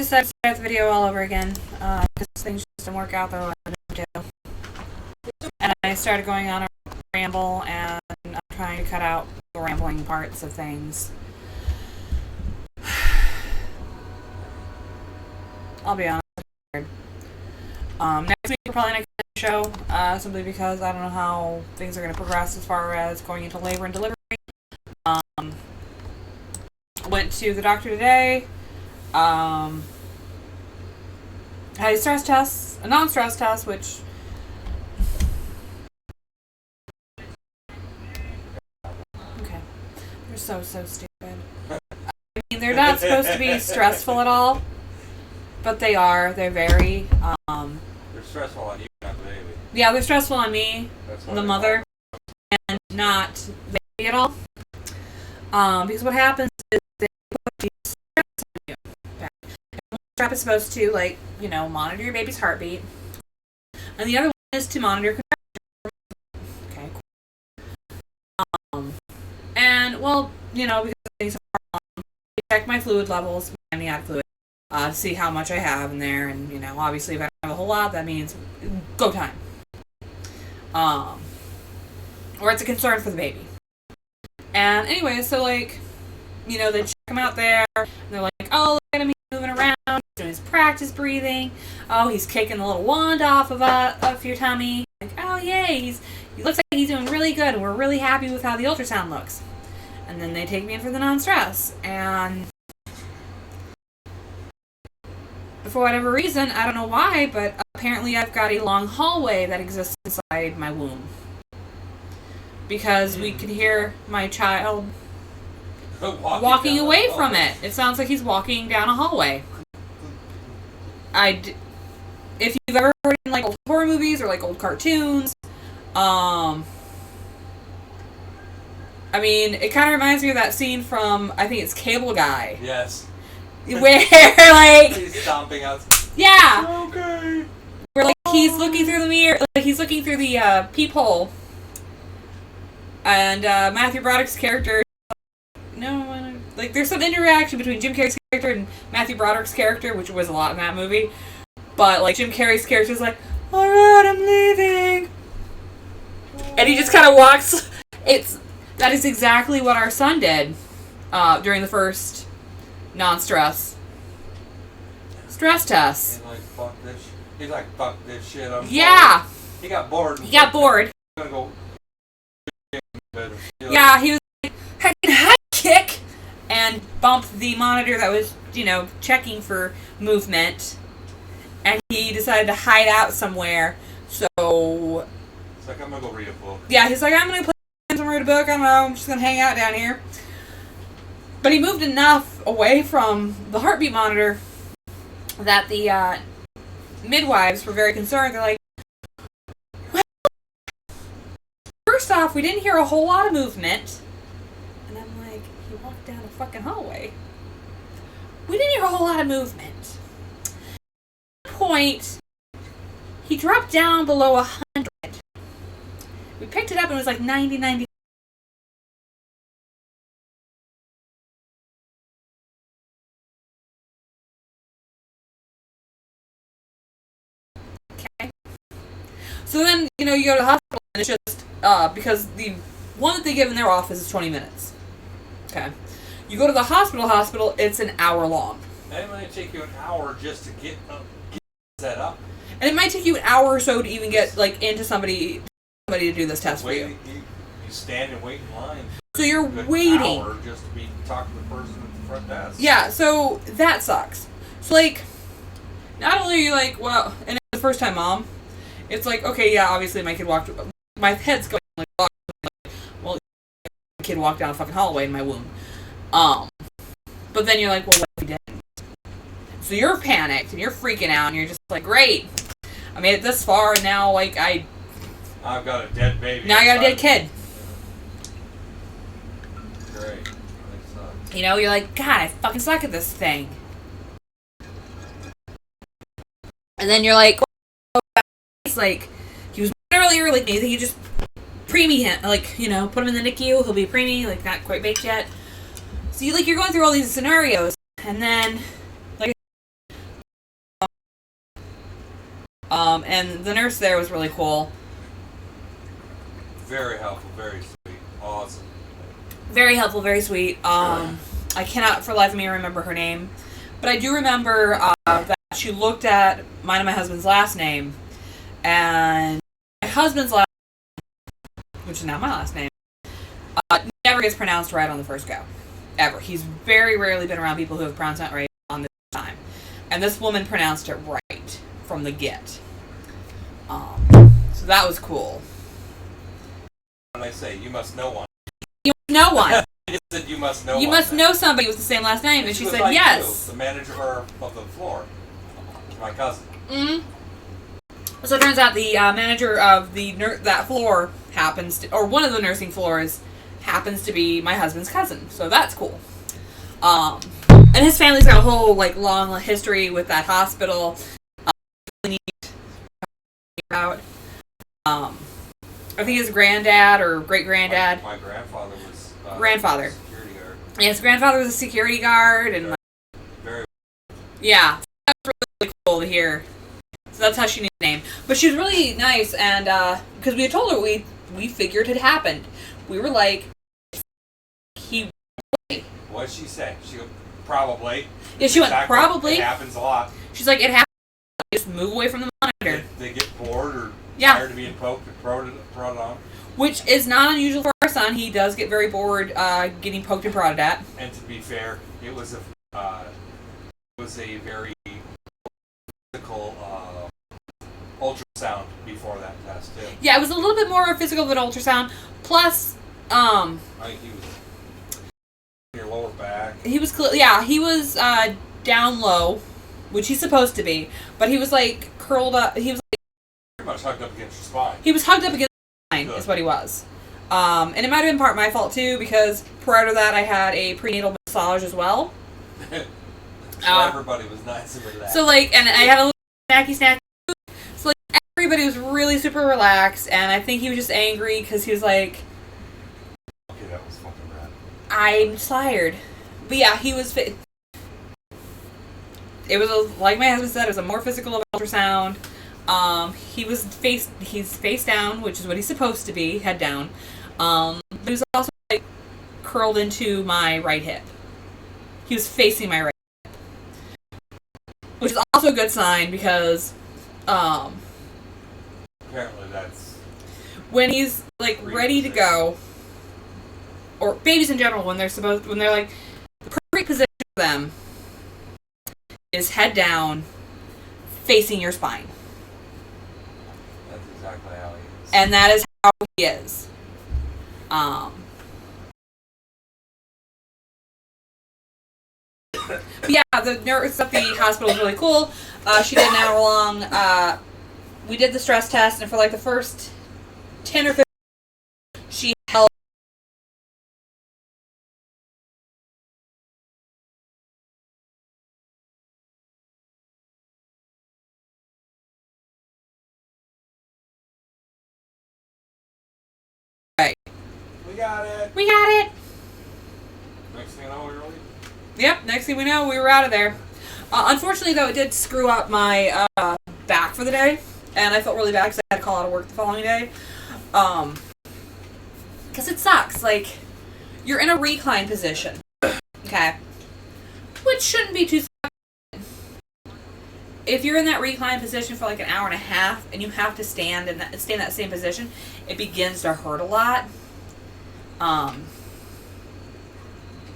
decided to start the video all over again because things just didn't work out the way I wanted them to. And I started going on a ramble, and I'm trying to cut out the rambling parts of things. I'll be honest. Next week we're probably not going to show simply because I don't know how things are going to progress as far as going into labor and delivery. Went to the doctor today. Had a stress test, a non-stress test, which okay, they're so stupid. I mean, they're not supposed to be stressful at all, but they are. They're very. They're stressful on you, not the baby. Yeah, they're stressful on me, the mother, and not the baby at all. Because what happens is they put these straps on you. Okay. And one strap is supposed to, like, you know, monitor your baby's heartbeat, and the other one is to monitor contractions. Okay. Cool. And well, you know, because things are long, they check my fluid levels, my amniotic fluid, to see how much I have in there, and you know, obviously, if I don't have a whole lot, that means go time. Or it's a concern for the baby. And anyway, so like, you know, they check him out there, and they're like, oh, look at him, he's moving around, he's doing his practice breathing, oh, he's kicking the little wand off of your tummy, like, oh, yay, he looks like he's doing really good, and we're really happy with how the ultrasound looks. And then they take me in for the non-stress, and for whatever reason, I don't know why, but apparently I've got a long hallway that exists inside my womb. Because we can hear my child walking away from it. It sounds like he's walking down a hallway. If you've ever heard in like old horror movies or like old cartoons, I mean, it kind of reminds me of that scene from, I think it's Cable Guy. Yes. Where like he's stomping out. Yeah. Okay. Where like he's looking through the mirror, like he's looking through the peephole. And Matthew Broderick's character, like there's some interaction between Jim Carrey's character and Matthew Broderick's character, which was a lot in that movie. But like Jim Carrey's character is like, all right, I'm leaving, and he just kind of walks. That is exactly what our son did during the first non-stress stress test. He's like, fuck this shit. Yeah. He got bored. He got bored. I'm gonna go. Yeah, he was like, high kick, and bumped the monitor that was, you know, checking for movement, and he decided to hide out somewhere, so... It's like, I'm gonna go read a book. Yeah, he's like, I'm gonna play some read a book, I don't know, I'm just gonna hang out down here. But he moved enough away from the heartbeat monitor that the midwives were very concerned. They're like, first off, we didn't hear a whole lot of movement. And I'm like, he walked down a fucking hallway. We didn't hear a whole lot of movement. At one point, he dropped down below 100. We picked it up and it was like 90. Okay. So then, you know, you go to the hospital and it's just, because the one that they give in their office is 20 minutes. Okay. You go to the hospital, it's an hour long. And it might take you an hour just to get set up. And it might take you an hour or so to even get, like, into somebody to do this test for you. You stand and wait in line. So you're waiting. Hour just to be talking to the person at the front desk. Yeah, so that sucks. So, like, not only are you like, well, and it's the first time mom, it's like, okay, yeah, obviously my kid walked, my head's going like, well, my kid walked down a fucking hallway in my womb. But then you're like, well, what if he didn't? So you're panicked and you're freaking out and you're just like, great, I made it this far and now, like, I've got a dead baby. Now I got a dead kid. Great. You know, you're like, God, I fucking suck at this thing. And then you're like, it's like, he was earlier, like, maybe he just preemie him, like, you know, put him in the NICU, he'll be preemie, like, not quite baked yet. So you're going through all these scenarios, and then, like, And the nurse there was really cool. Very helpful, very sweet, awesome. Very helpful, very sweet. I cannot for the life of me remember her name. But I do remember that she looked at mine and my husband's last name. And my husband's last name, which is now my last name, never gets pronounced right on the first go. Ever. He's very rarely been around people who have pronounced it right on this time. And this woman pronounced it right from the get. So that was cool. When I say, you must know one. You must know one. It said you must know You one. must know somebody with the same last name. And she was said, like yes. You, the manager of the floor. My cousin. Mm-hmm. So it turns out the manager of that floor happens to, or one of the nursing floors happens to be my husband's cousin. So that's cool. And his family's got a whole long history with that hospital. Really neat about. I think his granddad or great granddad. My grandfather was grandfather. A security guard. Yeah, his grandfather was a security guard, and very. Yeah, that's really cool to hear. So that's how she knew the name. But she was really nice, and because we had told her we figured it happened. We were like, What did she say? She go, probably. Yeah, she went, probably. It happens a lot. She's like, it happens. Just move away from the monitor. They get bored or Yeah. tired of being poked and prodded on. Which is not unusual for our son. He does get very bored getting poked and prodded at. And to be fair, it was a very physical ultrasound before that test too. Yeah, it was a little bit more physical than ultrasound. Plus, I think he was in your lower back. he was he was down low, which he's supposed to be, but he was curled up. He was Pretty much hugged up against your spine. He was hugged up against the spine, is what he was. And it might have been part my fault too, because prior to that I had a prenatal massage as well. So everybody was nice and relaxed. So and I had a little snacky. So everybody was really super relaxed, and I think he was just angry because he was like, okay, that was fucking rad. I'm tired. But yeah, he was it was like my husband said, it was a more physical of ultrasound. He's face down, which is what he's supposed to be, head down. But he was also curled into my right hip. He was facing my right hip, which is also a good sign because apparently that's when he's ready to go, or babies in general, when they're the perfect position for them is head down, facing your spine. That's exactly how he is. And that is how he is. But yeah, the nurse at the hospital was really cool. She did an hour long. We did the stress test, and for the first 10 or 15 minutes, she held. We got it. We got it. Next thing you know, we were leaving. Yep, next thing we know, we were out of there. Unfortunately, though, it did screw up my back for the day, and I felt really bad because I had to call out of work the following day. Because it sucks. You're in a recline position, okay? Which shouldn't be too sucky. If you're in that recline position for an hour and a half, and you have to stay in that same position, it begins to hurt a lot.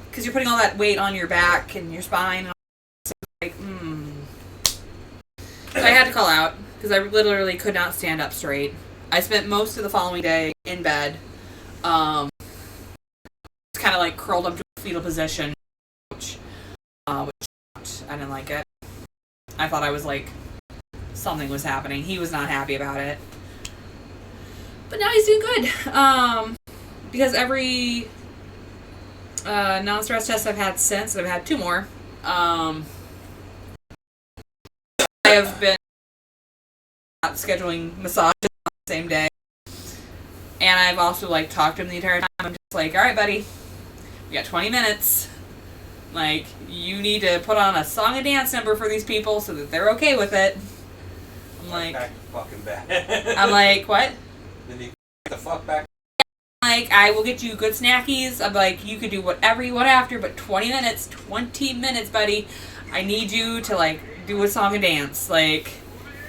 Because you're putting all that weight on your back and your spine. So I had to call out because I literally could not stand up straight. I spent most of the following day in bed, kind of curled up to a fetal position, which I didn't like it. I thought I was something was happening. He was not happy about it. But now he's doing good. Because every non-stress test I've had since, I've had 2 more, I have been scheduling massages on the same day. And I've also talked to him the entire time. I'm just alright buddy, we got 20 minutes. You need to put on a song and dance number for these people so that they're okay with it. I'm Back to fucking bed. I'm like, what? Then you get the fuck back. Like, I will get you good snackies. I'm like, you could do whatever you want after, but 20 minutes, buddy. I need you to, like, do a song and dance. Like,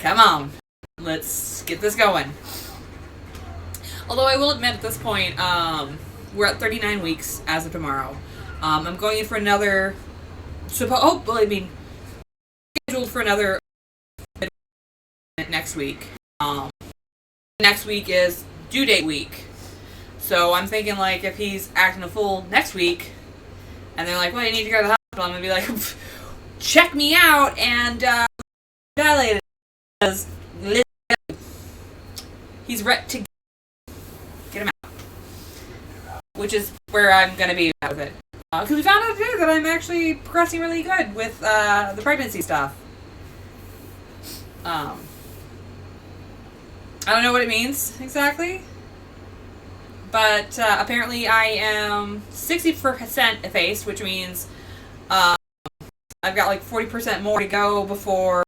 come on. Let's get this going. Although I will admit at this point, we're at 39 weeks as of tomorrow. I'm going in for another, scheduled for another next week. Next week is due date week. So I'm thinking, like, if he's acting a fool next week, and they're like, well, you need to go to the hospital, I'm going to be like, check me out, and dilated. Because he's ready to get him out. Which is where I'm going to be with it. Because we found out today that I'm actually progressing really good with the pregnancy stuff. I don't know what it means exactly. But apparently I am 60% effaced, which means I've got like 40% more to go before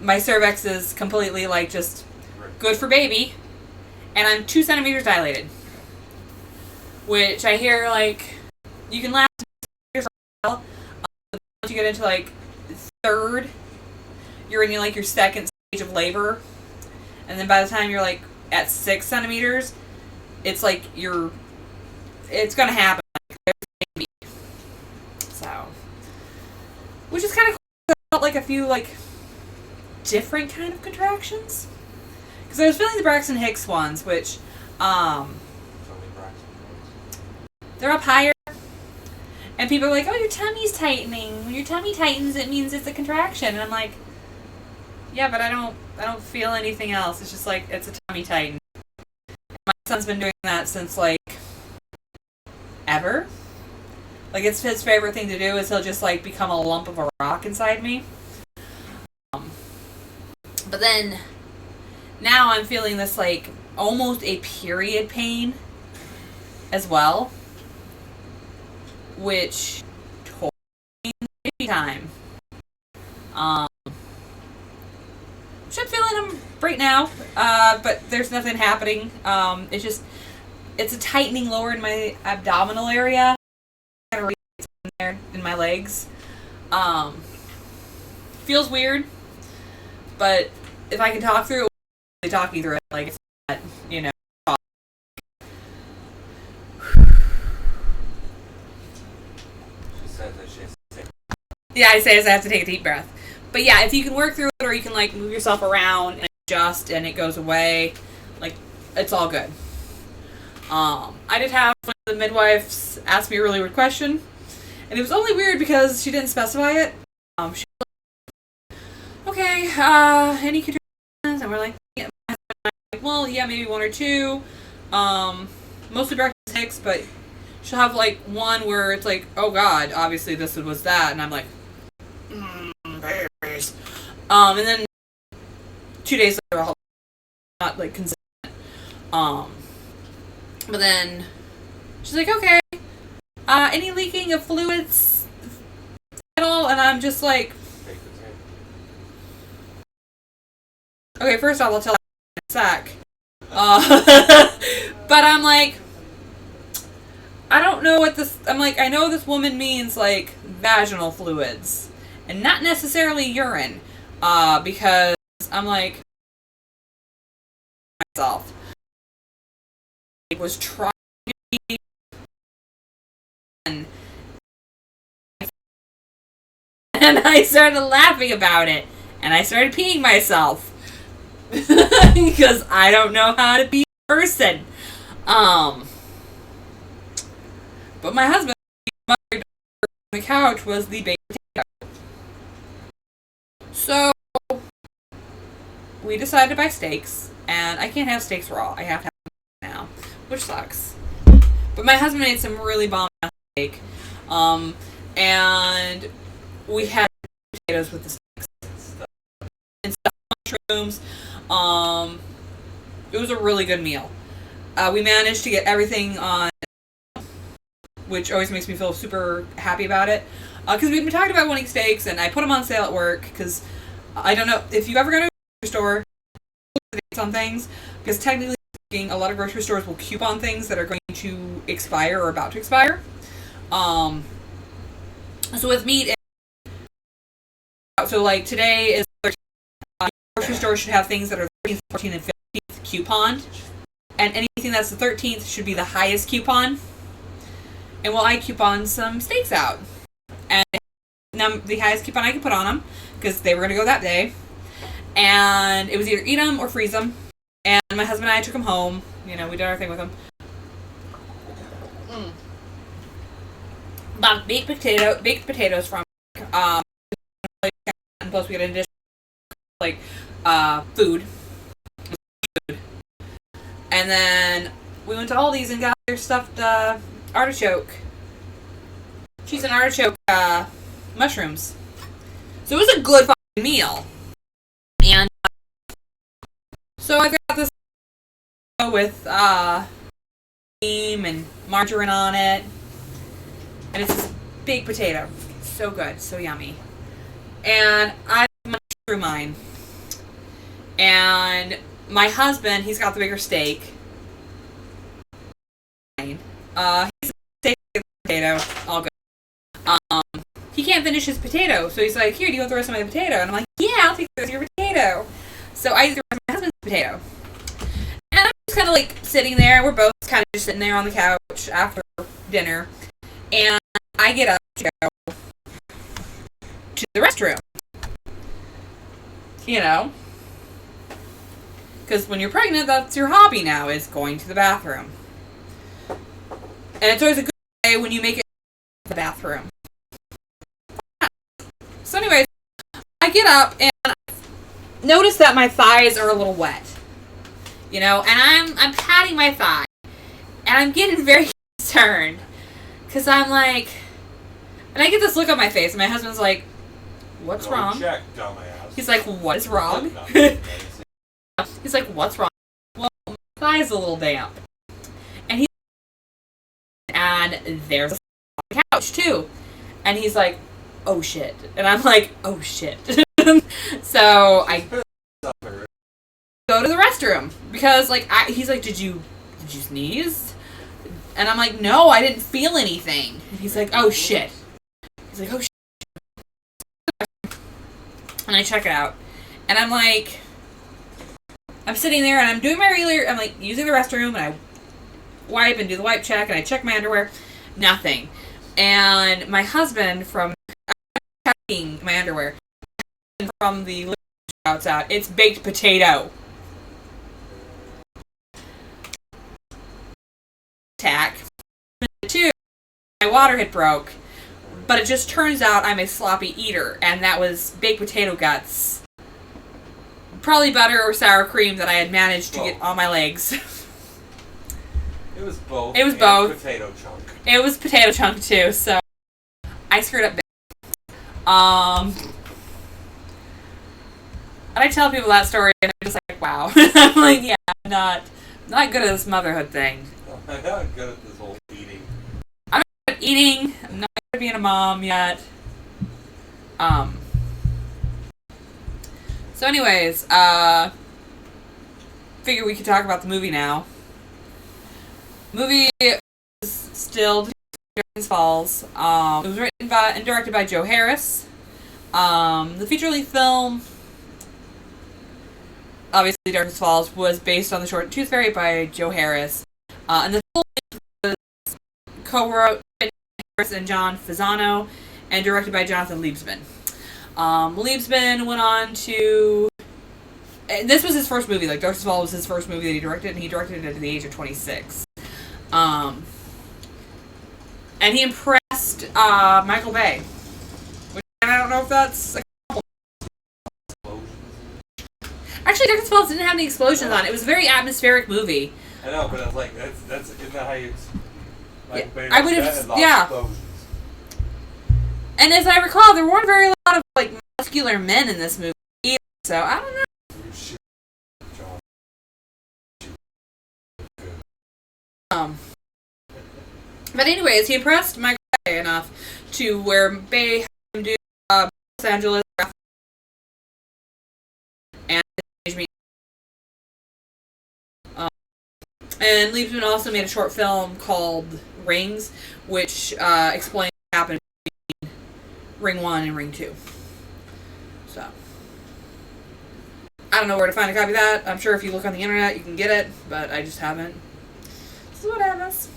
my cervix is completely like just good for baby. And I'm 2 centimeters dilated. Which I hear like you can last years for a while. Once you get into like third, you're in like your second stage of labor. And then by the time you're like at 6 centimeters, it's like it's gonna happen. Like, so, which is kind of cool. I felt like a few like different kind of contractions because I was feeling the Braxton Hicks ones, which they're up higher, and people are like, "Oh, your tummy's tightening. When your tummy tightens, it means it's a contraction." And I'm like, yeah, but I don't feel anything else. It's just like it's a tummy tighten. My son's been doing that since like ever. Like it's his favorite thing to do is he'll just like become a lump of a rock inside me. But then now I'm feeling this like almost a period pain as well, which totally baby time. Which I'm feeling them right now, but there's nothing happening. It's a tightening lower in my abdominal area, kind of there in my legs. Feels weird, but if I can talk through it, I'm talking through it. Like it's not, you know. Yeah, I say I have to take a deep breath. But yeah, if you can work through it or you can like move yourself around and adjust and it goes away, like it's all good. I did have one of the midwives ask me a really weird question, and it was only weird because she didn't specify it. She was like, okay, any contractions? And we're like, yeah. Well, yeah, maybe 1 or 2. Mostly Braxton Hicks, but she'll have like one where it's like, oh god, obviously this was that, and I'm like, babies. And then 2 days later, I'll not like consistent. But then she's like, okay, any leaking of fluids at all? And I'm just like, okay, first off, I'll tell you in a sec. But I'm like, I don't know what this, I'm like, I know this woman means like vaginal fluids and not necessarily urine, because I'm like, myself, I was trying to be, and I started laughing about it, and I started peeing myself, because I don't know how to be a person, but my husband, on the couch, was the baked potato. So we decided to buy steaks, and I can't have steaks raw. I have to have them now, which sucks. But my husband made some really bomb steak, and we had potatoes with the steaks and stuffed mushrooms. It was a really good meal. We managed to get everything on, which always makes me feel super happy about it. Because we've been talking about wanting steaks, and I put them on sale at work, because I don't know if you ever go to a grocery store, look at the dates on things, because technically speaking, a lot of grocery stores will coupon things that are going to expire or about to expire. Um, so with meat, so like today is 13th. Grocery stores should have things that are 13th, 14th, and 15th couponed, and anything that's the 13th should be the highest coupon. And well, I coupon some steaks out, and the highest coupon I could put on them because they were going to go that day, and it was either eat them or freeze them. And my husband and I took them home. You know, we did our thing with them. Bought baked potatoes from and plus we got an additional like food. And then we went to Aldi's and got their stuffed artichoke. Cheese and artichoke mushrooms. So it was a good fucking meal. And so I got this with cream and margarine on it. And it's this baked potato. So good, so yummy. And I munched through mine. And my husband, he's got the bigger steak. He's a steak and potato, all good. He can't finish his potato, so he's like, "Here, do you want the rest of my potato?" And I'm like, "Yeah, I'll take the rest of your potato." So I eat the rest of my husband's potato. And I'm just kind of like sitting there. We're both kind of just sitting there on the couch after dinner. And I get up to go to the restroom. You know? Because when you're pregnant, that's your hobby now, is going to the bathroom. And it's always a good day when you make it to the bathroom. So anyways, I get up and I notice that my thighs are a little wet. You know, and I'm patting my thigh. And I'm getting very concerned. Because I'm like... And I get this look on my face, and my husband's like, "What's wrong?" Check, dumbass. He's like, "What is wrong?" He's like, "What's wrong?" Well, my thigh's a little damp. And there's a on the couch, too. And he's like, "Oh, shit." And I'm like, "Oh, shit." So I go to the restroom. Because, like, he's like, Did you sneeze? And I'm like, "No, I didn't feel anything." And he's like, "Oh, shit." He's like, "Oh, shit." And I check it out. And I'm like, I'm sitting there and I'm doing my regular, I'm like using the restroom and I wipe and do the wipe check and I check my underwear. Nothing. And my husband from checking my underwear from the living room shouts out, "It's baked potato." Tack. Two, my water had broke. But it just turns out I'm a sloppy eater, and that was baked potato guts. Probably butter or sour cream that I had managed to get on my legs. It was both. It was both. Potato chunk. It was potato chunk too, so I screwed up big. And I tell people that story, and I'm just like, wow. I'm like, yeah, I'm not good at this motherhood thing. I'm not good at this whole eating. I'm not good at eating. I'm not good at being a mom yet. So anyways, figure we could talk about the movie now. Movie is still Darkness Falls. It was written by and directed by Joe Harris. The feature-length film, obviously Darkness Falls, was based on the short Tooth Fairy by Joe Harris. And the film was co-wrote by Harris and John Fasano and directed by Jonathan Liebsman. Liebsman went on to... This was his first movie. Like, Darkness Falls was his first movie that he directed, and he directed it at the age of 26. And he impressed Michael Bay. Which, I don't know if that's... Actually, Darkness Falls didn't have any explosions on it. It was a very atmospheric movie. I know, but it's like, that's isn't that how you... Like, Yeah, I would have... Yeah. Explosions. And as I recall, there weren't very lot of, like, muscular men in this movie either, so I don't know. But anyways, he impressed Michael Bay enough to where Bay had him do Los Angeles And Liebman also made a short film called Rings, which explains what happened between Ring 1 and Ring 2. So, I don't know where to find a copy of that. I'm sure if you look on the internet, you can get it, but I just haven't. This is what happens.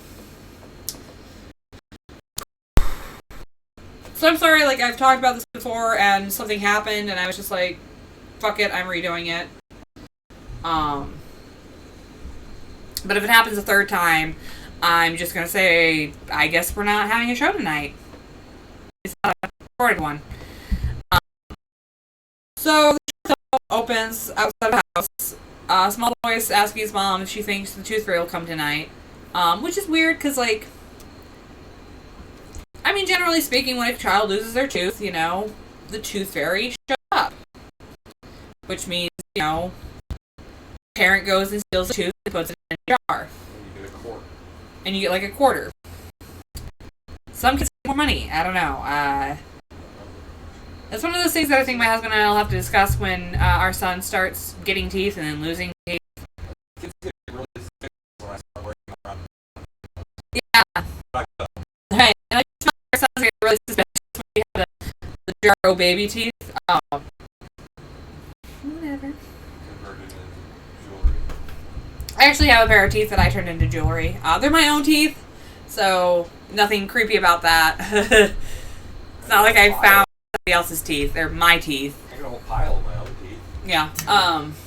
So I'm sorry, like, I've talked about this before, and something happened, and I was just like, fuck it, I'm redoing it. But if it happens a third time, I'm just gonna say, I guess we're not having a show tonight. It's not a recorded one. So the show opens outside the house. Small voice asking his mom if she thinks the Tooth Fairy will come tonight. Which is weird, because, like, I mean, generally speaking, when a child loses their tooth, you know, the Tooth Fairy shows up. Which means, you know, parent goes and steals a tooth and puts it in a jar. And you get a quarter. And you get like a quarter. Some kids get more money. I don't know. It's one of those things that I think my husband and I will have to discuss when our son starts getting teeth and then losing teeth. Kids get really sick when I start working around. Yeah. Right. And I just find our sons get really suspicious when we have the Jaro baby teeth. Whatever. Converted into jewelry. I actually have a pair of teeth that I turned into jewelry. They're my own teeth, so nothing creepy about that. It's not like I found somebody else's teeth. They're my teeth. I got a whole pile of my own teeth. Yeah.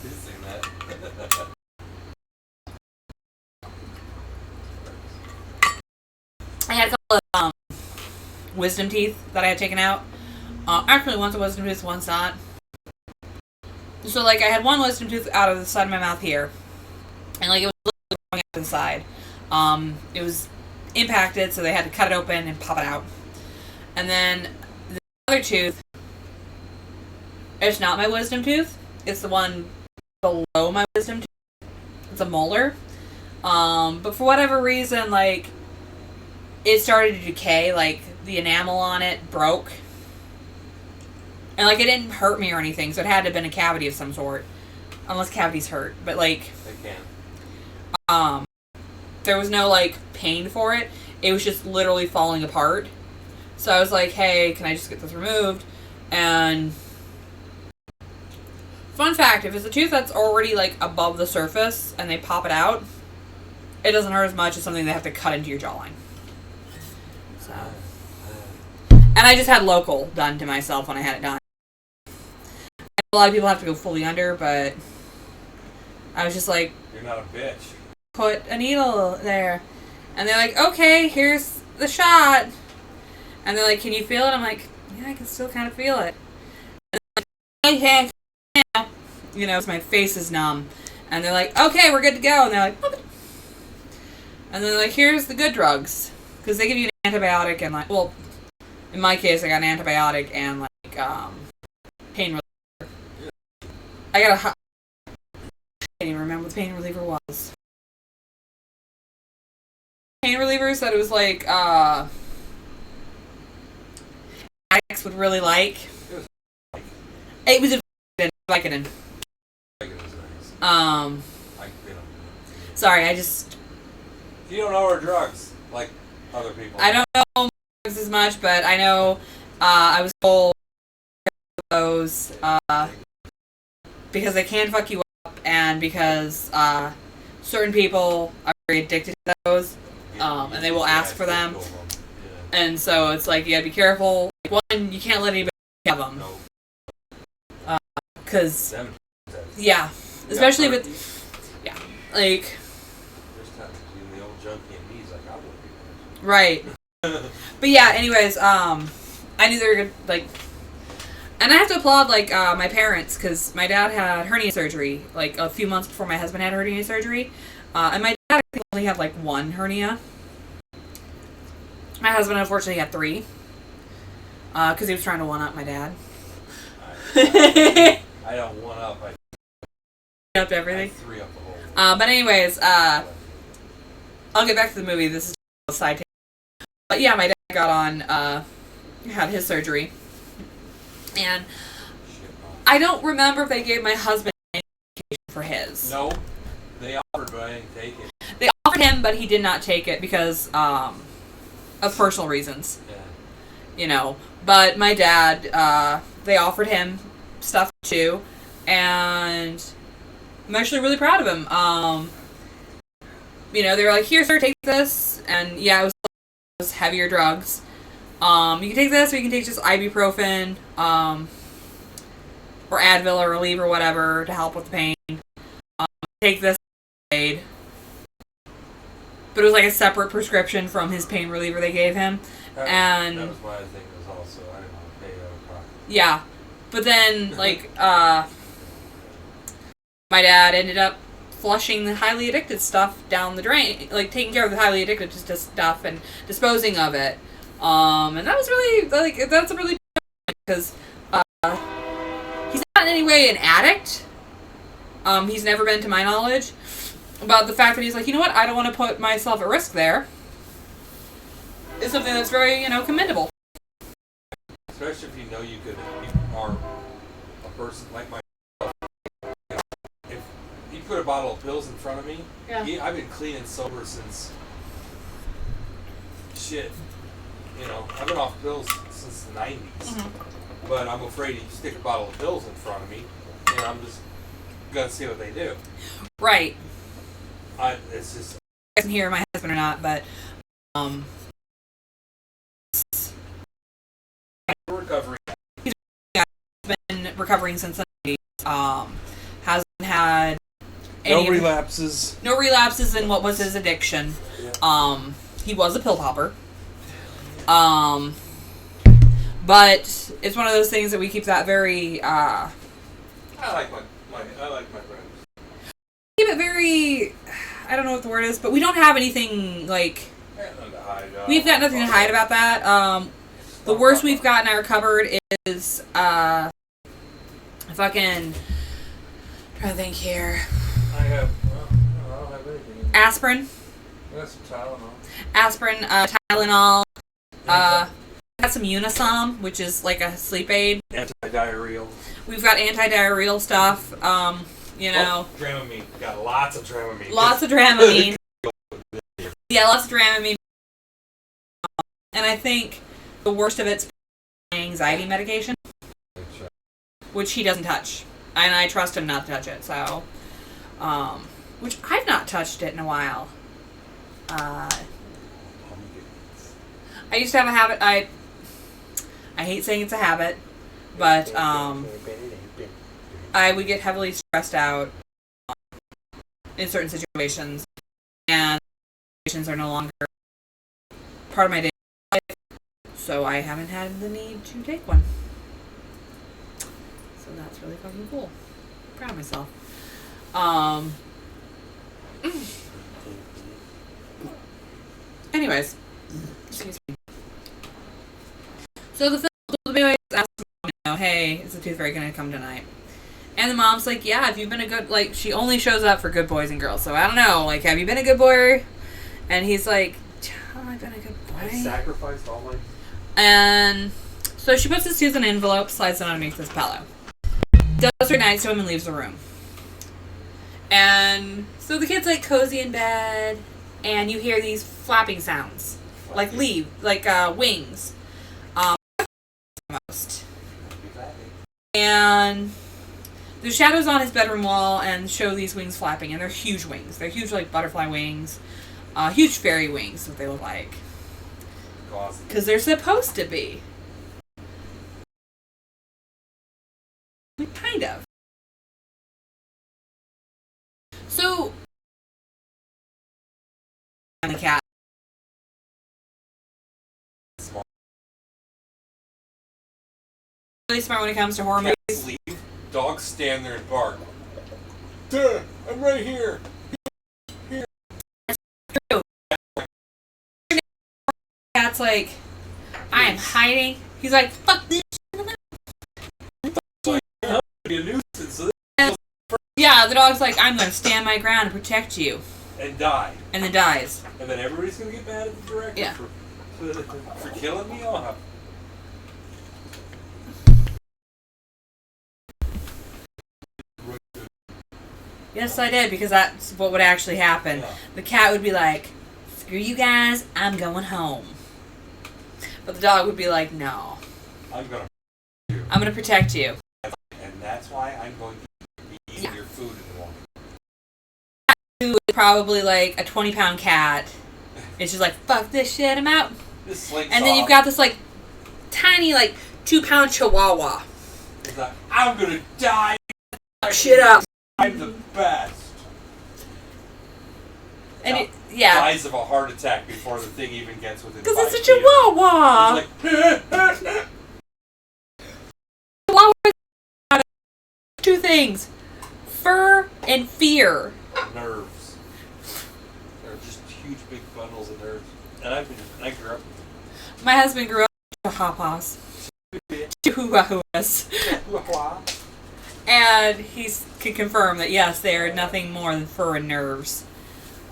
You've seen that. I had a couple of wisdom teeth that I had taken out. Actually, one's a wisdom tooth, one's not. So, like, I had one wisdom tooth out of the side of my mouth here. And, like, it was literally going out to the side. It was impacted, so they had to cut it open and pop it out. And then the other tooth, it's not my wisdom tooth. It's the one below my wisdom tooth. It's a molar. But for whatever reason, like, it started to decay. Like, the enamel on it broke. And, like, it didn't hurt me or anything, so it had to have been a cavity of some sort. Unless cavities hurt. But, like, They can. there was no, like, pain for it. It was just literally falling apart. So I was like, hey, can I just get this removed? And fun fact, if it's a tooth that's already, like, above the surface and they pop it out, it doesn't hurt as much as something they have to cut into your jawline. So. And I just had local done to myself when I had it done. A lot of people have to go fully under, but I was just like, You're not a bitch. put a needle there. And they're like, okay, here's the shot. And they're like, can you feel it? I'm like, yeah, I can still kind of feel it. And they're like, okay, now. You know, my face is numb. And they're like, okay, we're good to go. And they're like, okay. And they're like, here's the good drugs. Because they give you an antibiotic and, like, well, in my case, I got an antibiotic and, like, pain reliever. I got a I can't even remember what the pain reliever was. Pain relievers that it was like addicts would really like. It was a Vicodin. Sorry, I just You don't know her drugs like other people. I don't know drugs as much, but I know I was told those because they can fuck you up and because certain people are very addicted to those. And they will ask for them. And so it's like, you gotta be careful. Like, one, you can't let anybody have them. Because, yeah. Especially if it, yeah. Like, the old junkie and me's like, I wouldn't be. Right. But yeah, anyways, I knew they were good, like, and I have to applaud, like, my parents, because my dad had hernia surgery, like, a few months before my husband had hernia surgery. And my dad, I think, only had, like, one hernia. My husband, unfortunately, had 3. Because he was trying to one-up my dad. I don't one up. I Up everything. 3 up the whole. But anyways, I'll get back to the movie. This is a side tangent. But yeah, my dad got on, had his surgery. And I don't remember if they gave my husband any medication for his. No, they offered, but I didn't take it. They offered him, but he did not take it because of personal reasons. Yeah. You know. But my dad, they offered him stuff too, and I'm actually really proud of him. You know, they were like, "Here, sir, take this," and yeah, it was heavier drugs. You can take this, or you can take just ibuprofen, or Advil or Relieve or whatever to help with the pain. Take this aid. But it was like a separate prescription from his pain reliever they gave him. That was why I think it was also, I didn't want to pay out of pocket. Yeah. But then, like, my dad ended up flushing the highly addicted stuff down the drain. Like, taking care of the highly addicted stuff and disposing of it. And that was really, like, that's a really because he's not in any way an addict. He's never been, to my knowledge. But the fact that he's like, you know what, I don't want to put myself at risk there is something that's very, you know, commendable. Especially if you know you are a person like myself. If you put a bottle of pills in front of me, I've been clean and sober since shit. You know, I've been off pills since the 90s. Mm-hmm. But I'm afraid you stick a bottle of pills in front of me, and I'm just gonna see what they do. Right. It's just. I can hear my husband or not, but Recovery. He's been recovering since the 90s. Hasn't had any no relapses. No relapses in what was his addiction. Yeah. He was a pill popper. But it's one of those things that we keep that very. I like my friends. Keep it very. I don't know what the word is, but we don't have anything like. We've got nothing to hide about that. The worst we've got in our cupboard is fucking. I'm trying to think here. I don't have anything. Aspirin. I got some Tylenol. Aspirin, Tylenol. Got some Unisom, which is like a sleep aid. Anti-diarrheal. We've got anti-diarrheal stuff. You know. Oh, Dramamine. Got lots of Dramamine. Lots of Dramamine. Yeah, lots of Dramamine. And I think the worst of it's anxiety medication, which he doesn't touch, and I trust him not to touch it. So, which I've not touched it in a while. I used to have a habit. I hate saying it's a habit, but I would get heavily stressed out in certain situations, and situations are no longer part of my daily life, so I haven't had the need to take one. So that's really fucking cool. I'm proud of myself. Anyways, excuse me. So the baby asks mom, you know, hey, is the tooth fairy gonna come tonight? And the mom's like, yeah, if you've been a good, like, she only shows up for good boys and girls, so I don't know, like, have you been a good boy? And he's like, oh, I've been a good boy. I sacrificed all my... And so she puts his tooth in an envelope, slides it underneath his pillow. Does her night to him and leaves the room. And so the kid's, like, cozy in bed, and you hear these flapping sounds. Like wings. Almost. And there's shadows on his bedroom wall and show these wings flapping, and they're huge wings. They're huge, like, butterfly wings. Huge fairy wings, is what they look like. Because they're supposed to be. Kind of. So, and the cat. Really smart when it comes to horror movies. Leave. Dogs stand there and bark. Dad, I'm right here. True. Cat's like, I am hiding. He's like, fuck this. Be a nuisance. Yeah, the dog's like, I'm gonna stand my ground and protect you. And die. And then dies. And then everybody's gonna get mad at the director for killing me off. Yes, I did, because that's what would actually happen. Yeah. The cat would be like, screw you guys, I'm going home. But the dog would be like, no, I'm gonna. I'm going to protect you. And that's why I'm going to be eating your food in the morning. Who is probably like a 20-pound cat. It's just like, fuck this shit, I'm out. This slinks And then off. you've got this like tiny, like 2-pound chihuahua. It's like, I'm gonna die. Fuck shit up. I'm the best. And No. it, yeah. Dies of a heart attack before the thing even gets within 5 Because it's a feet of it. chihuahua. It's like, Chihuahuas have 2 things. Fur and fear. nerves. They're just huge, big bundles of nerves. And I grew up My husband grew up with Chihuahuas. Chihuahuas. with And he can confirm that, yes, they are nothing more than fur and nerves.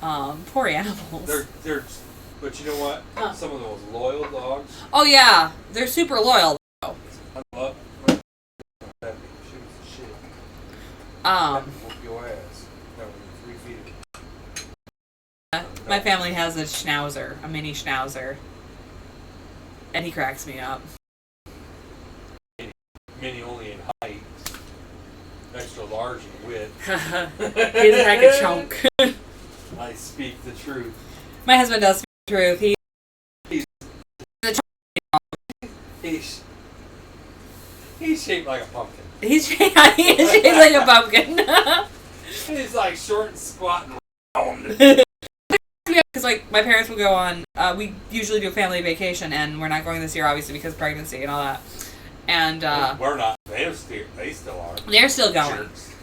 Poor animals. They're, but you know what? Huh. Some of the most loyal dogs. Oh, yeah. They're super loyal, though. I love. She was the shit. Whoop your ass. That was 3 feet. My family has a schnauzer, a mini schnauzer. And he cracks me up. Mini only in height. Extra large in width. He's a heck of chunk. I speak the truth. My husband does speak the truth. He's shaped like a pumpkin. He's shaped like a pumpkin. He's like short and squat and round. Because like my parents will go on, we usually do a family vacation, and we're not going this year, obviously, because of pregnancy and all that. And We're not. They still are. they're still going. Jerks.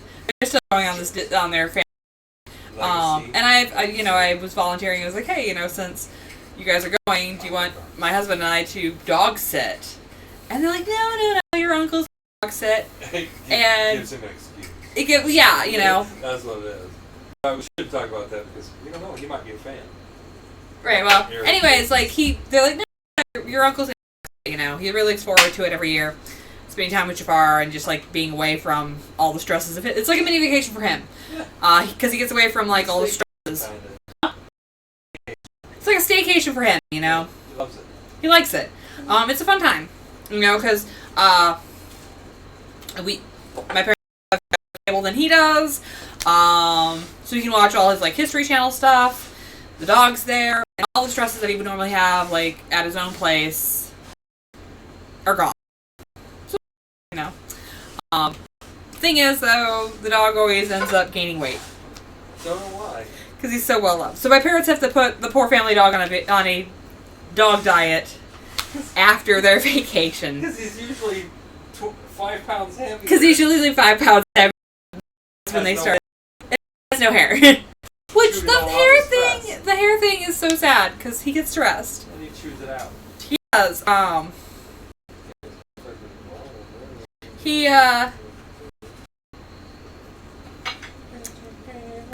They're still going on their family. Legacy. And I was volunteering. I was like, hey, since you guys are going, do you want my husband and I to dog sit? And they're like, no, your uncle's dog sit. and- gives him an excuse. That's what it is. We should talk about that because we don't know. He might be a fan. Right. Well, Here. anyways, they're like, no, your uncle's. He really looks forward to it every year, spending time with Jafar and just like being away from all the stresses of it. It's like a mini vacation for him, because he gets away from like all the stresses. Kinda. It's like a staycation for him, He loves it. He likes it. It's a fun time, because my parents have a cable than he does, so he can watch all his like History Channel stuff. The dog's there, and all the stresses that he would normally have like at his own place are gone. So, thing is though, the dog always ends up gaining weight Don't know why. because he's so well loved. So my parents have to put the poor family dog on a dog diet after their vacation. Because he's usually 5 pounds heavy. Because he's usually 5 pounds heavy when they start. It has no hair. Which Chewing the all hair of his stress. the hair thing is so sad because he gets stressed. And he chews it out. He does. He I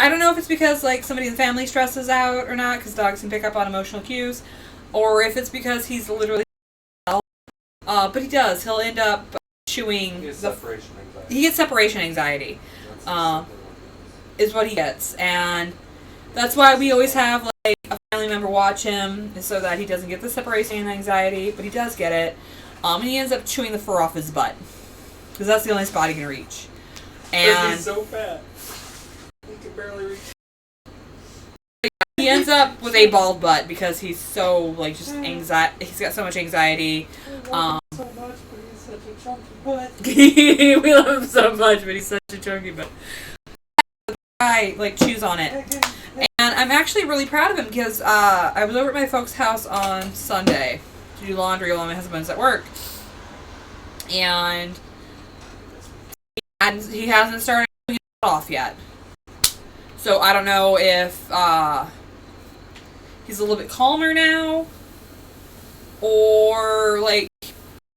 don't know if it's because like somebody in the family stresses out or not, because dogs can pick up on emotional cues, or if it's because he's literally. But he does. He'll end up chewing. He has separation anxiety. He gets separation anxiety. That's Um, exactly what Is what he gets, and that's why we always have like a family member watch him, so that he doesn't get the separation anxiety, but he does get it. And he ends up chewing the fur off his butt because that's the only spot he can reach. it is. 'Cause And he's so fat. He can barely reach. he ends up with a bald butt because he's so like just anxiety. He's got so much anxiety. So much, but he's such a chunky butt. We love him so much, but he's such a chunky butt. I like chews on it. And I'm actually really proud of him because I was over at my folks' house on Sunday to do laundry while my husband's at work. And he hasn't started doing it off yet. So I don't know if he's a little bit calmer now or like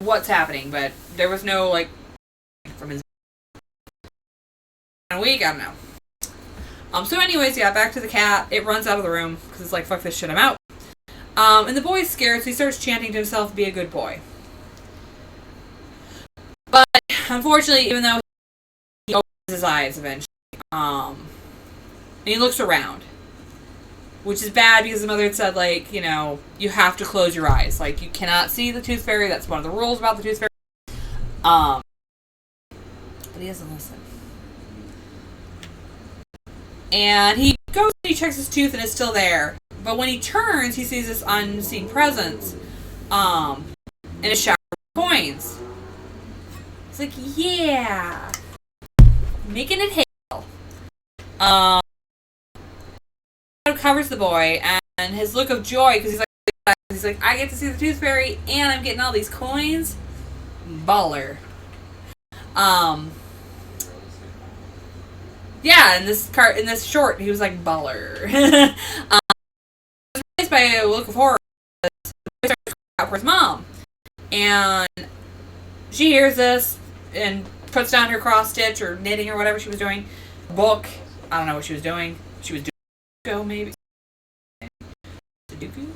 what's happening, but there was no like from his week, I don't know. So anyways, yeah, back to the cat. It runs out of the room because it's like, fuck this shit, I'm out. And the boy's scared, so he starts chanting to himself, be a good boy. But, unfortunately, even though he opens his eyes eventually, And he looks around. Which is bad because the mother had said, like, you know, you have to close your eyes. Like, you cannot see the Tooth Fairy. That's one of the rules about the Tooth Fairy. But he doesn't listen. And he goes and he checks his tooth and it's still there. But when he turns, he sees this unseen presence in a shower of coins. It's like, yeah. Making it hail. Covers the boy, and his look of joy, because he's like, I get to see the Tooth Fairy, and I'm getting all these coins. Baller. Yeah, in this short, he was like baller. Surprised by a look of horror. He starts crying out for his mom, and she hears this and puts down her cross stitch or knitting or whatever she was doing. Book. I don't know what she was doing. She was doing. Go maybe. Sudoku?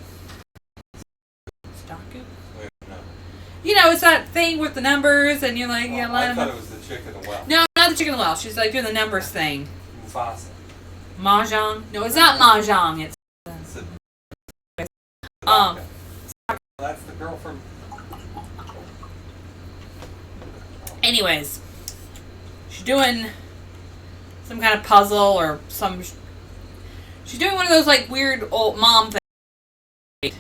Sudoku? Wait, no. You know, it's that thing with the numbers, and you're like, Well, I thought it was the chick in the well. No, not the chicken in the well. She's like doing the numbers thing. Mufasa. Mahjong? No, it's not Mahjong. It's That's the girl from. Anyways, she's doing some kind of puzzle or some. She's doing one of those like weird old mom things.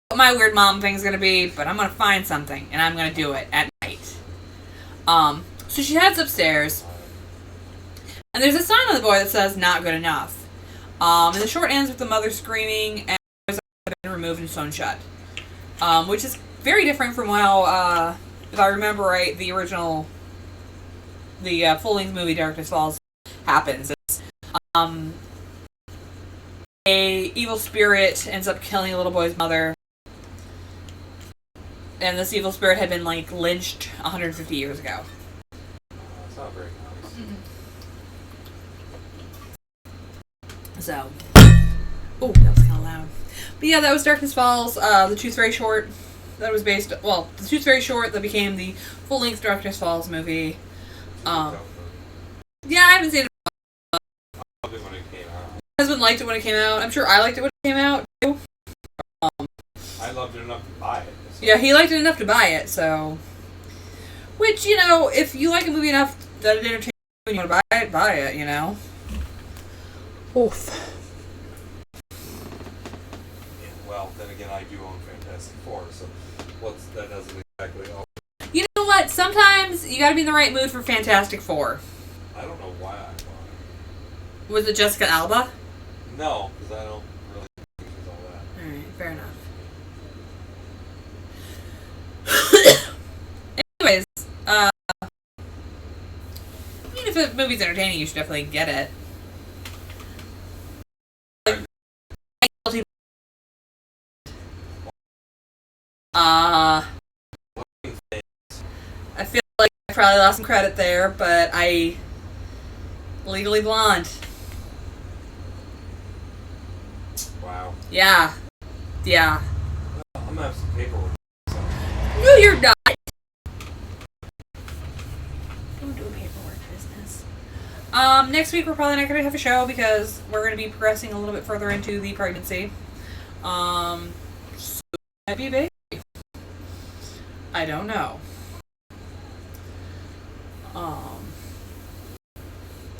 What my weird mom thing's gonna be, but I'm gonna find something and I'm gonna do it at night. So she heads upstairs, and there's a sign on the boy that says "Not good enough." And the short ends with the mother screaming and been removed and sewn shut, which is very different from how, if I remember right, the original, the full-length movie Darkness Falls happens. It's, a evil spirit ends up killing a little boy's mother, and this evil spirit had been like lynched 150 years ago. It's not very nice. Mm-hmm. So, oh, that was kind of loud. But yeah, that was Darkness Falls, the Tooth Fairy short. That was based, well, the Tooth Fairy short that became the full-length Darkness Falls movie. Yeah, I haven't seen it. When it came out. My husband liked it when it came out. I'm sure I liked it when it came out too. I loved it enough to buy it. So. Yeah, he liked it enough to buy it, so. Which, you know, if you like a movie enough that it entertains you and you want to buy it, you know. Oof. Yeah, well, then again, I do own Fantastic Four, so that doesn't exactly. You know what? Sometimes you gotta be in the right mood for Fantastic Four. I don't know why I bought it. Was it Jessica Alba? No, because I don't really think she's all that. Alright, fair enough. Anyways, I mean, if a movie's entertaining, you should definitely get it. I feel like I probably lost some credit there, but Legally Blonde. Wow. Yeah. Yeah. I'm gonna have some paperwork. No, you're not. Don't do paperwork business. Next week we're probably not going to have a show because we're going to be progressing a little bit further into the pregnancy. So might be a baby. I don't know.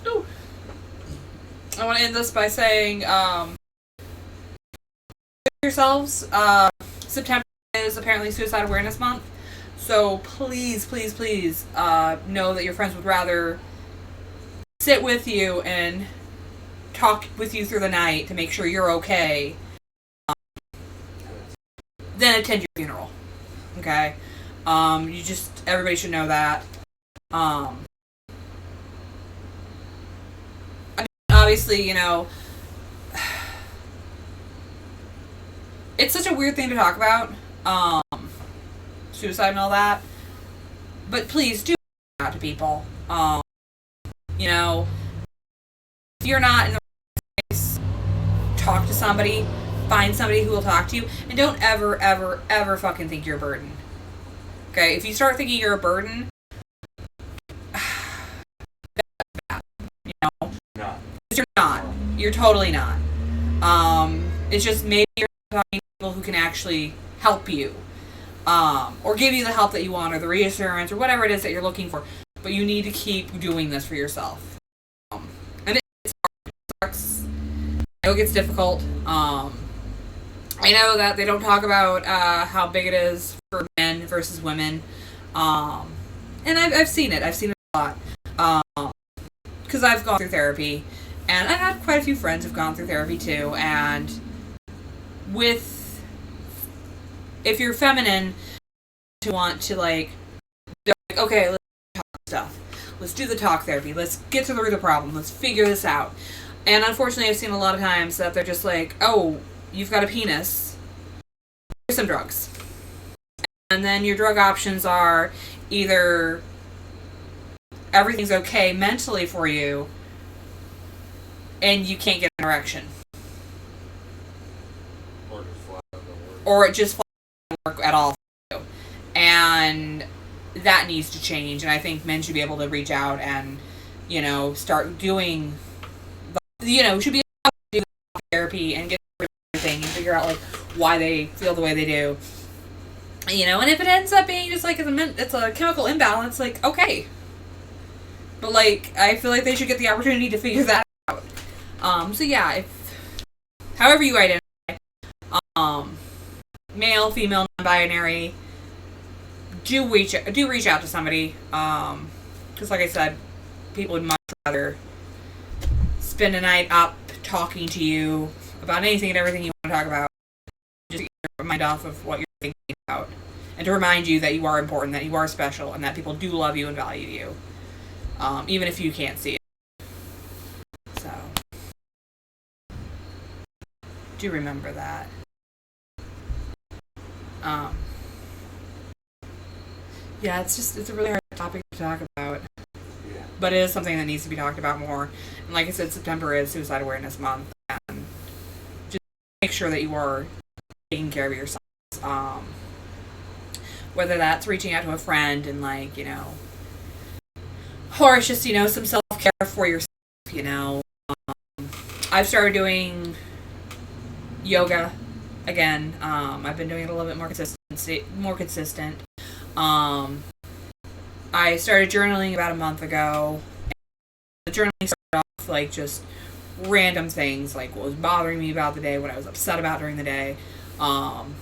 Ooh. I want to end this by saying, yourselves, September is apparently Suicide Awareness Month, so please, please, please, know that your friends would rather sit with you and talk with you through the night to make sure you're okay, than attend your funeral. Okay? Everybody should know that. I mean, obviously, you know, it's such a weird thing to talk about, suicide and all that, but please do out to people. You know, if you're not in the right place, talk to somebody, find somebody who will talk to you, and don't ever, ever, ever fucking think you're a burden. Okay, if you start thinking you're a burden, that's bad, you know? No. You're You're totally not. It's just maybe you're talking to people who can actually help you, or give you the help that you want, or the reassurance, or whatever it is that you're looking for. But you need to keep doing this for yourself. And it sucks. I know it gets difficult. I know that they don't talk about how big it is for men versus women. And I've seen it. I've seen it a lot. Because I've gone through therapy. And I've had quite a few friends who've gone through therapy too. And if you're feminine, to want to like, okay, let's talk stuff. Let's do the talk therapy. Let's get to the root of the problem. Let's figure this out. And unfortunately, I've seen a lot of times that they're just like, oh, you've got a penis. Here's some drugs. And then your drug options are either everything's okay mentally for you and you can't get an erection. Or it just flat doesn't work at all for you. And that needs to change. And I think men should be able to reach out and, start doing, should be able to do therapy and get everything and figure out, like, why they feel the way they do. And if it ends up being just, like, it's a chemical imbalance, like, okay. But, like, I feel like they should get the opportunity to figure that out. So, yeah, however you identify, male, female, non-binary, do reach out to somebody. Because, like I said, people would much rather spend a night up talking to you about anything and everything you want to talk about. Just to get your mind off of what you're thinking about. And to remind you that you are important, that you are special, and that people do love you and value you. Even if you can't see it. So, do remember that. Yeah, it's a really hard topic to talk about. Yeah. But it is something that needs to be talked about more. And like I said, September is Suicide Awareness Month. And just make sure that you are taking care of yourself. Whether that's reaching out to a friend and, like, or it's just, some self-care for yourself, I've started doing yoga again. I've been doing it a little bit more consistent. I started journaling about a month ago. The journaling started off like just random things, like what was bothering me about the day, what I was upset about during the day. And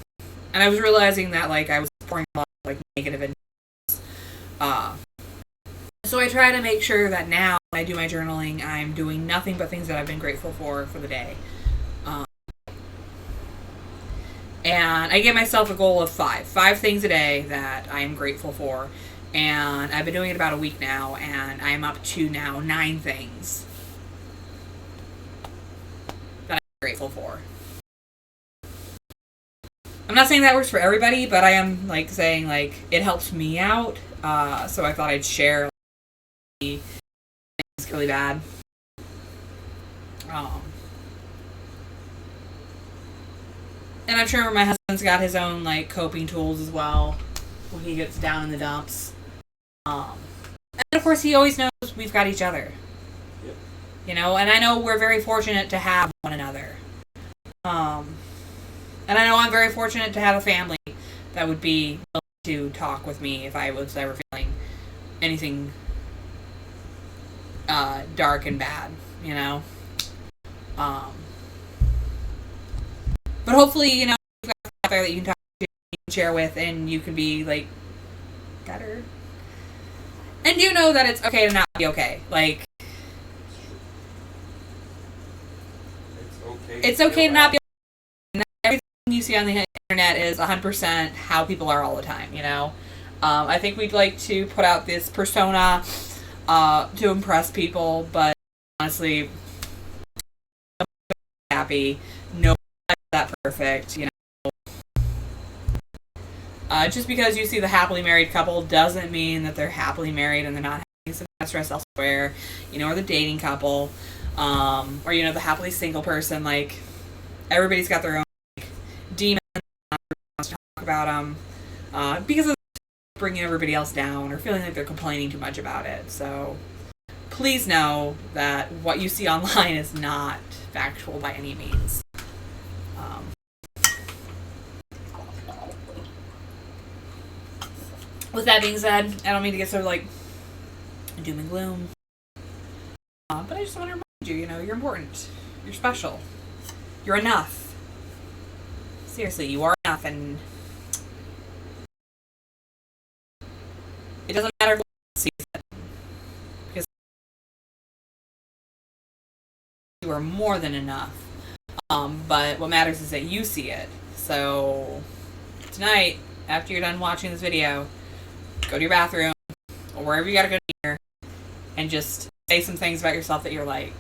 I was realizing that, like, I was pouring a lot of, like, negative into so I try to make sure that now when I do my journaling, I'm doing nothing but things that I've been grateful for the day. And I give myself a goal of 5 things a day that I am grateful for. And I've been doing it about a week now, and I am up to now 9 things that I'm grateful for. I'm not saying that works for everybody, but I am, like, saying, like, it helps me out. So I thought I'd share. It's really bad. And I'm sure my husband's got his own, like, coping tools as well when he gets down in the dumps. And of course, he always knows we've got each other. Yep. And I know we're very fortunate to have one another. And I know I'm very fortunate to have a family that would be willing to talk with me if I was ever feeling anything dark and bad, But hopefully, you've got out there that you can talk to, you can share with, and you can be, like, better. And you know that it's okay to not be okay. Like, it's okay to not be okay. Not everything you see on the internet is 100% how people are all the time, I think we'd like to put out this persona to impress people, but honestly, nobody's happy. Nobody's that perfect, just because you see the happily married couple doesn't mean that they're happily married and they're not having some stress elsewhere, or the dating couple, or the happily single person. Like, everybody's got their own, like, demons to talk about them, because of bringing everybody else down or feeling like they're complaining too much about it. So please know that what you see online is not factual by any means. With that being said, I don't mean to get so like doom and gloom, but I just want to remind you, you're important, you're special, you're enough. Seriously, you are enough, and it doesn't matter who sees it, because you are more than enough. But what matters is that you see it. So tonight, after you're done watching this video, go to your bathroom or wherever you gotta go near, and just say some things about yourself that you like.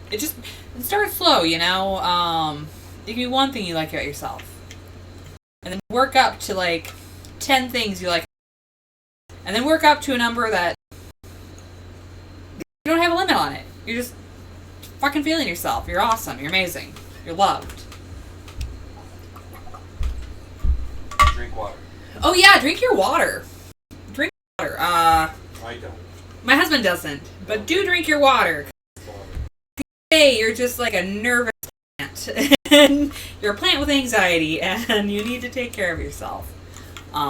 It starts slow, It can be one thing you like about yourself, and then work up to like 10 things you like, and then work up to a number that you don't have a limit on it. You're just fucking feeling yourself. You're awesome. You're amazing. You're loved. Drink water. Oh yeah, drink your water. Drink water. I don't. My husband doesn't, but do drink your water. Hey, you're just like a nervous plant, and you're a plant with anxiety, and you need to take care of yourself. Do you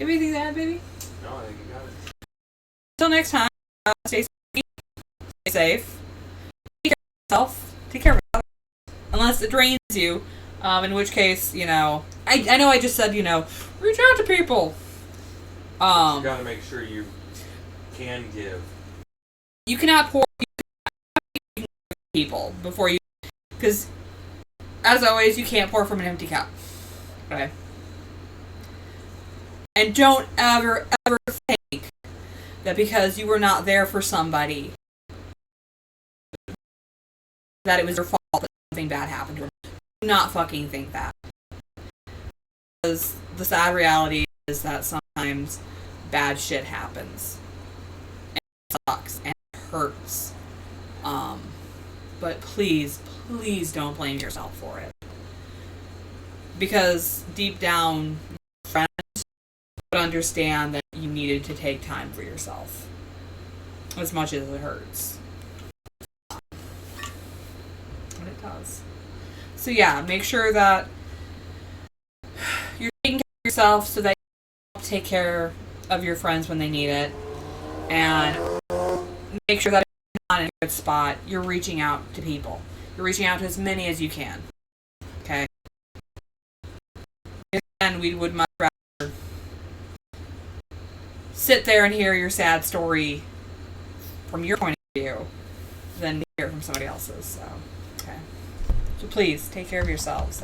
have anything to add, baby? No, I think you got it. Until next time, stay safe. Take care of yourself. Take care of others. Unless it drains you, in which case, I know I just said, reach out to people. You gotta make sure you can give. You cannot pour people before you, because as always, you can't pour from an empty cup. Okay. And don't ever think that because you were not there for somebody that it was your fault that something bad happened to them. Do not fucking think that. Because the sad reality is that sometimes bad shit happens. And it sucks and it hurts. But please don't blame yourself for it. Because deep down, your friends would understand that you needed to take time for yourself. As much as it hurts. But it does. So yeah, make sure that you're taking care of yourself so that you take care of your friends when they need it. And make sure that if you're not in a good spot, you're reaching out to people. You're reaching out to as many as you can. Okay? And we would much rather sit there and hear your sad story from your point of view than to hear it from somebody else's. So, okay. So please, take care of yourselves.